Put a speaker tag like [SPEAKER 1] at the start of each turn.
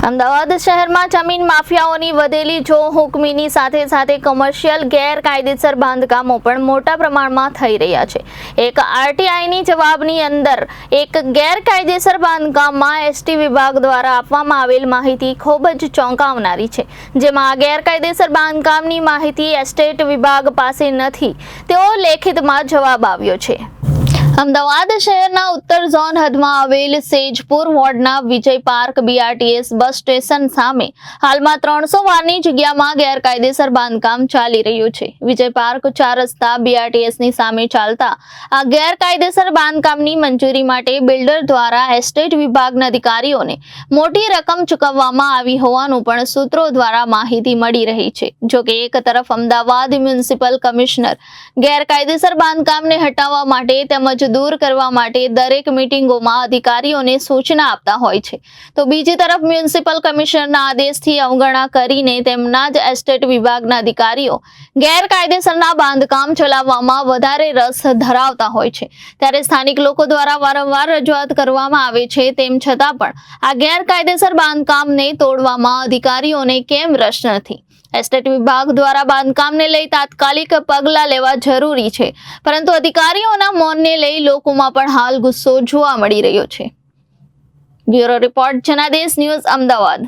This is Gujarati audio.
[SPEAKER 1] અમદાવાદ શહેરમાં જમીન માફિયાઓની વધેલી જોહુકમીની સાથે કોમર્શિયલ ગેરકાયદેસર બાંધકામો પણ મોટા પ્રમાણમાં થઈ રહ્યા છે। એક આરટીઆઈની જવાબની અંદર એક ગેરકાયદેસર બાંધકામમાં એસટી વિભાગ દ્વારા આપવામાં આવેલ માહિતી ખૂબ જ ચોંકાવનારી છે, જેમાં આ ગેરકાયદેસર બાંધકામની માહિતી એસ્ટેટ વિભાગ પાસે નથી તેવો લેખિતમાં જવાબ આવ્યો છે। અમદાવાદ શહેરના ઉત્તર ઝોન હદમાં આવેલ સેજપુર વોર્ડના વિજય પાર્ક બીઆરટીએસ બસ સ્ટેશન સામે હાલમાં 300 વારની જગ્યામાં ગેરકાયદેસર બાંધકામ ચાલી રહ્યું છે। વિજય પાર્ક 4 રસ્તા બીઆરટીએસની સામે ચાલતા આ ગેરકાયદેસર બાંધકામની મંજૂરી માટે બિલ્ડર દ્વારા એસ્ટેટ વિભાગના અધિકારીઓને મોટી રકમ ચૂકવવામાં આવી હોવાનું પણ સૂત્રો દ્વારા માહિતી મળી રહી છે। જોકે એક તરફ અમદાવાદ મ્યુનિસિપલ કમિશનર ગેરકાયદેસર બાંધકામને હટાવવા માટે તેમજ दूर करवा माटे दरेक मीटिंगों अधिकारीओने सूचना आपता होय छे, तो बीजी तरफ म्युनिसिपल कमिशनरना आदेशथी अवगणना करीने तेमना ज एस्टेट विभागना अधिकारीओ गैरकायदेसरना बांधकाम चलाववामां वधारे रस धरावता होय छे। त्यारे स्थानिक लोको द्वारा वारंवार रजूआत करवामां आवे छे, तेम छतां पण आ गैरकायदेसर बांधकामने तोडवामां अधिकारीओने केम रस नथी। एस्टेट विभाग द्वारा बांधकाम ने लई तात्कालिक पगला लेवा जरूरी छे, परंतु अधिकारीओना मौन ने लई लोकोमां पण हाल गुस्सो जोवा मळी रह्यो छे। ब्यूरो रिपोर्ट जनादेश न्यूज अमदावाद।